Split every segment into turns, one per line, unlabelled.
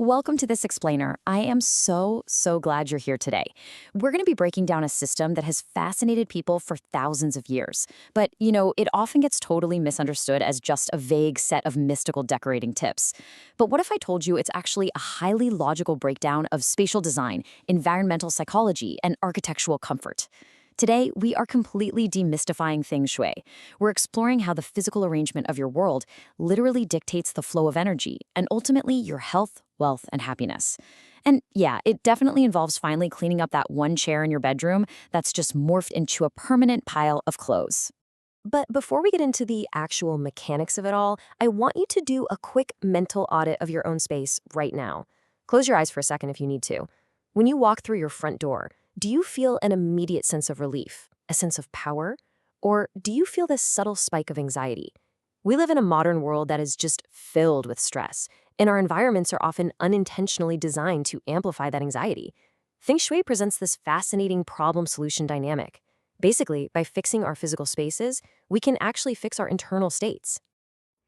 Welcome to this explainer. I am so glad you're here today. We're going to be breaking down a system that has fascinated people for thousands of years. But, it often gets totally misunderstood as just a vague set of mystical decorating tips. But what if I told you it's actually a highly logical breakdown of spatial design, environmental psychology, and architectural comfort? Today, we are completely demystifying Feng Shui. We're exploring how the physical arrangement of your world literally dictates the flow of energy and ultimately your health, wealth, and happiness. And yeah, it definitely involves finally cleaning up that one chair in your bedroom that's just morphed into a permanent pile of clothes.
But before we get into the actual mechanics of it all, I want you to do a quick mental audit of your own space right now. Close your eyes for a second if you need to. When you walk through your front door, do you feel an immediate sense of relief, a sense of power, or do you feel this subtle spike of anxiety? We live in a modern world that is just filled with stress, and our environments are often unintentionally designed to amplify that anxiety. Feng Shui presents this fascinating problem-solution dynamic. Basically, by fixing our physical spaces, we can actually fix our internal states.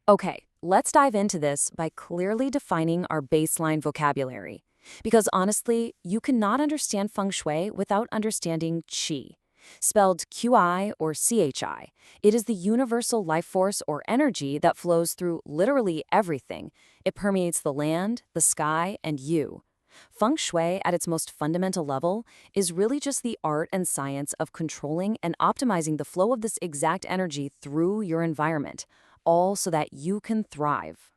Okay, let's dive into this by clearly defining our baseline vocabulary. Because honestly, you cannot understand Feng Shui without understanding Qi. Spelled Qi or Chi, it is the universal life force or energy that flows through literally everything. It permeates the land, the sky, and you. Feng Shui, at its most fundamental level, is really just the art and science of controlling and optimizing the flow of this exact energy through your environment, all so that you can thrive.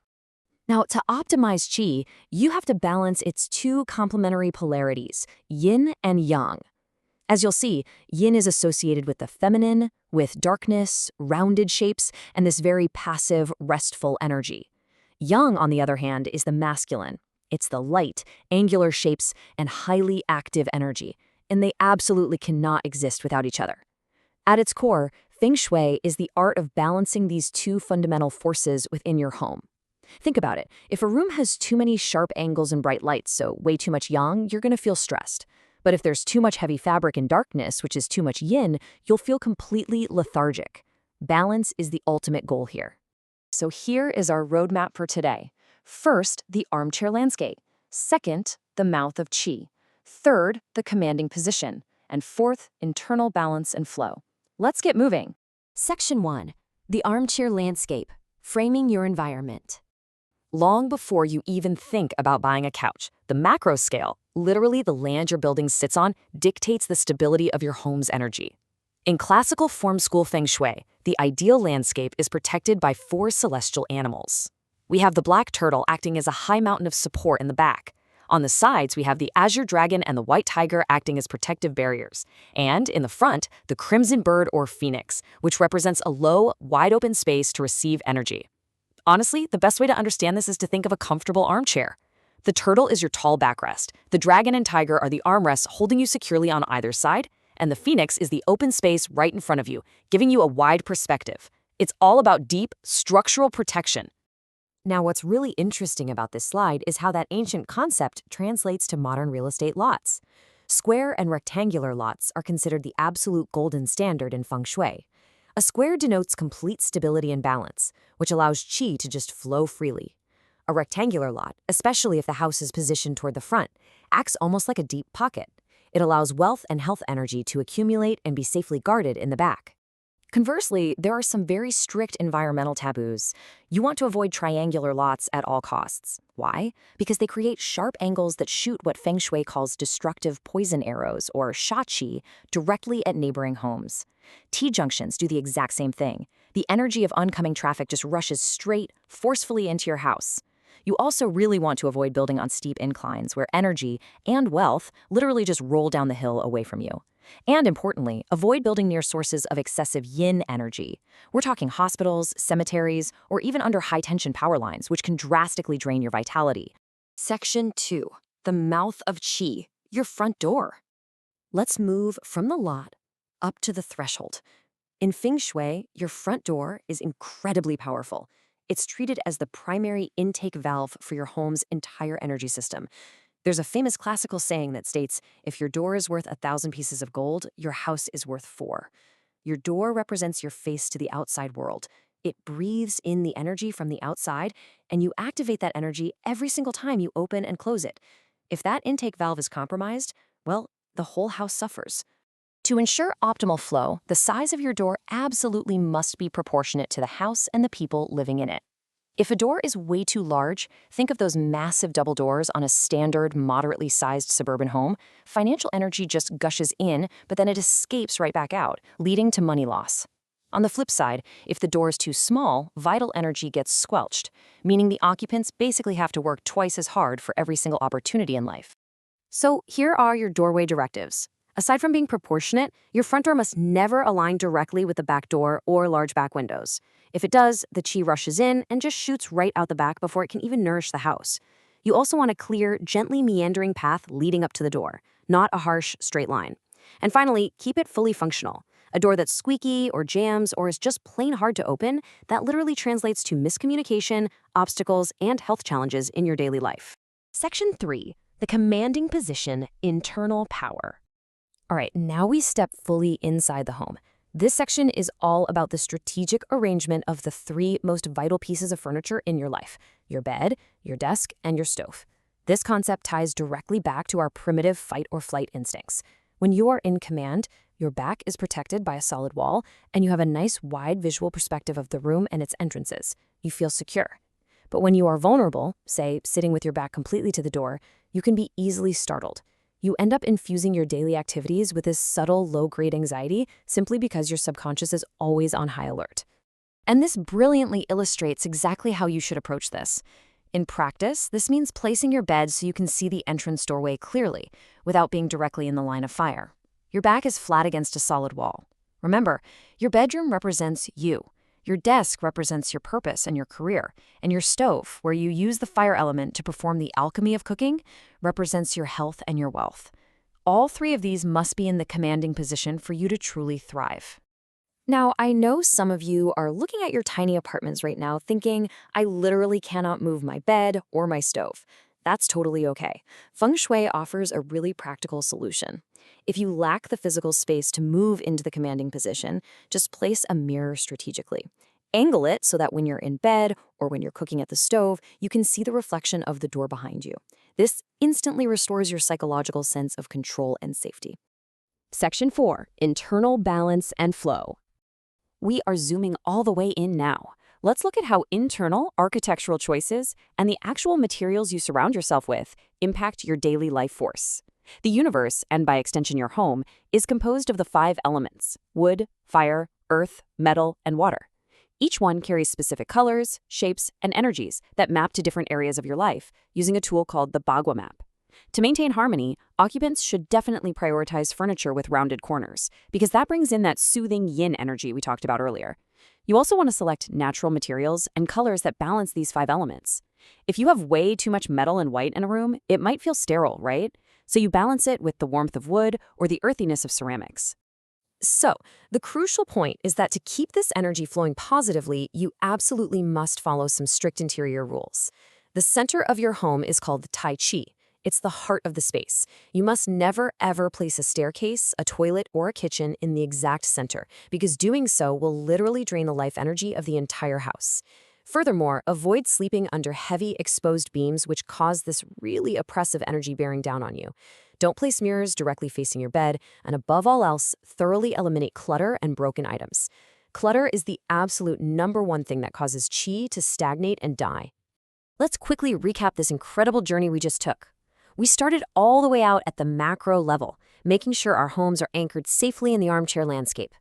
Now, to optimize qi, you have to balance its two complementary polarities, yin and yang. As you'll see, yin is associated with the feminine, with darkness, rounded shapes, and this very passive, restful energy. Yang, on the other hand, is the masculine. It's the light, angular shapes, and highly active energy, and they absolutely cannot exist without each other. At its core, Feng Shui is the art of balancing these two fundamental forces within your home. Think about it. If a room has too many sharp angles and bright lights, so way too much yang, you're going to feel stressed. But if there's too much heavy fabric and darkness, which is too much yin, you'll feel completely lethargic. Balance is the ultimate goal here. So here is our roadmap for today. First, the armchair landscape. Second, the mouth of qi. Third, the commanding position. And fourth, internal balance and flow. Let's get moving.
Section 1. The armchair landscape. Framing your environment.
Long before you even think about buying a couch, the macro scale, literally the land your building sits on, dictates the stability of your home's energy. In classical form school Feng Shui, the ideal landscape is protected by four celestial animals. We have the black turtle acting as a high mountain of support in the back. On the sides, we have the azure dragon and the white tiger acting as protective barriers. And in the front, the crimson bird or phoenix, which represents a low, wide-open space to receive energy. Honestly, the best way to understand this is to think of a comfortable armchair. The turtle is your tall backrest, the dragon and tiger are the armrests holding you securely on either side, and the phoenix is the open space right in front of you, giving you a wide perspective. It's all about deep, structural protection.
Now, what's really interesting about this slide is how that ancient concept translates to modern real estate lots. Square and rectangular lots are considered the absolute golden standard in Feng Shui. A square denotes complete stability and balance, which allows qi to just flow freely. A rectangular lot, especially if the house is positioned toward the front, acts almost like a deep pocket. It allows wealth and health energy to accumulate and be safely guarded in the back. Conversely, there are some very strict environmental taboos. You want to avoid triangular lots at all costs. Why? Because they create sharp angles that shoot what Feng Shui calls destructive poison arrows, or shachi, directly at neighboring homes. T-junctions do the exact same thing. The energy of oncoming traffic just rushes straight, forcefully into your house. You also really want to avoid building on steep inclines where energy and wealth literally just roll down the hill away from you. And importantly, avoid building near sources of excessive yin energy. We're talking hospitals, cemeteries, or even under high-tension power lines, which can drastically drain your vitality. Section 2. The mouth of qi, your front door. Let's move from the lot up to the threshold. In Feng Shui, your front door is incredibly powerful. It's treated as the primary intake valve for your home's entire energy system. There's a famous classical saying that states, if your door is worth 1,000 pieces of gold, your house is worth 4. Your door represents your face to the outside world. It breathes in the energy from the outside, and you activate that energy every single time you open and close it. If that intake valve is compromised, well, the whole house suffers. To ensure optimal flow, the size of your door absolutely must be proportionate to the house and the people living in it. If a door is way too large, think of those massive double doors on a standard, moderately sized suburban home. Financial energy just gushes in, but then it escapes right back out, leading to money loss. On the flip side, if the door is too small, vital energy gets squelched, meaning the occupants basically have to work twice as hard for every single opportunity in life. So here are your doorway directives. Aside from being proportionate, your front door must never align directly with the back door or large back windows. If it does, the qi rushes in and just shoots right out the back before it can even nourish the house. You also want a clear, gently meandering path leading up to the door, not a harsh, straight line. And finally, keep it fully functional. A door that's squeaky or jams or is just plain hard to open, that literally translates to miscommunication, obstacles, and health challenges in your daily life. Section 3. The commanding position, internal power. All right, now we step fully inside the home. This section is all about the strategic arrangement of the 3 most vital pieces of furniture in your life: your bed, your desk, and your stove. This concept ties directly back to our primitive fight or flight instincts. When you are in command, your back is protected by a solid wall, and you have a nice wide visual perspective of the room and its entrances. You feel secure. But when you are vulnerable, say sitting with your back completely to the door, you can be easily startled. You end up infusing your daily activities with this subtle, low-grade anxiety simply because your subconscious is always on high alert. And this brilliantly illustrates exactly how you should approach this. In practice, this means placing your bed so you can see the entrance doorway clearly, without being directly in the line of fire. Your back is flat against a solid wall. Remember, your bedroom represents you. Your desk represents your purpose and your career, and your stove, where you use the fire element to perform the alchemy of cooking, represents your health and your wealth. All 3 of these must be in the commanding position for you to truly thrive. Now, I know some of you are looking at your tiny apartments right now thinking, I literally cannot move my bed or my stove. That's totally okay. Feng Shui offers a really practical solution. If you lack the physical space to move into the commanding position, just place a mirror strategically. Angle it so that when you're in bed or when you're cooking at the stove, you can see the reflection of the door behind you. This instantly restores your psychological sense of control and safety. Section 4. Internal balance and flow. We are zooming all the way in now. Let's look at how internal architectural choices and the actual materials you surround yourself with impact your daily life force. The universe, and by extension your home, is composed of the 5 elements: wood, fire, earth, metal, and water. Each one carries specific colors, shapes, and energies that map to different areas of your life using a tool called the Bagua map. To maintain harmony, occupants should definitely prioritize furniture with rounded corners, because that brings in that soothing yin energy we talked about earlier. You also want to select natural materials and colors that balance these 5 elements. If you have way too much metal and white in a room, it might feel sterile, right? So you balance it with the warmth of wood or the earthiness of ceramics. So, the crucial point is that to keep this energy flowing positively, you absolutely must follow some strict interior rules. The center of your home is called the Tai Chi. It's the heart of the space. You must never, ever place a staircase, a toilet, or a kitchen in the exact center, because doing so will literally drain the life energy of the entire house. Furthermore, avoid sleeping under heavy, exposed beams which cause this really oppressive energy bearing down on you. Don't place mirrors directly facing your bed, and above all else, thoroughly eliminate clutter and broken items. Clutter is the absolute #1 thing that causes qi to stagnate and die. Let's quickly recap this incredible journey we just took. We started all the way out at the macro level, making sure our homes are anchored safely in the armchair landscape.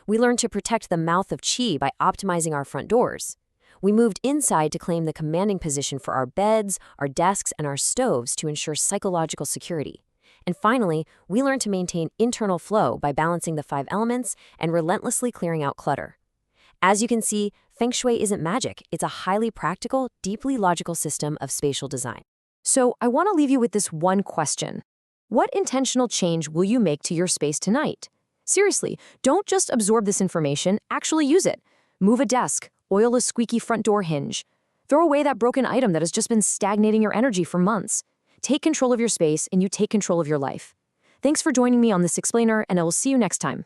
We learned to protect the mouth of qi by optimizing our front doors. We moved inside to claim the commanding position for our beds, our desks, and our stoves to ensure psychological security. And finally, we learned to maintain internal flow by balancing the 5 elements and relentlessly clearing out clutter. As you can see, Feng Shui isn't magic. It's a highly practical, deeply logical system of spatial design. So I want to leave you with this one question. What intentional change will you make to your space tonight? Seriously, don't just absorb this information, actually use it. Move a desk, oil a squeaky front door hinge. Throw away that broken item that has just been stagnating your energy for months. Take control of your space and you take control of your life. Thanks for joining me on this explainer, and I will see you next time.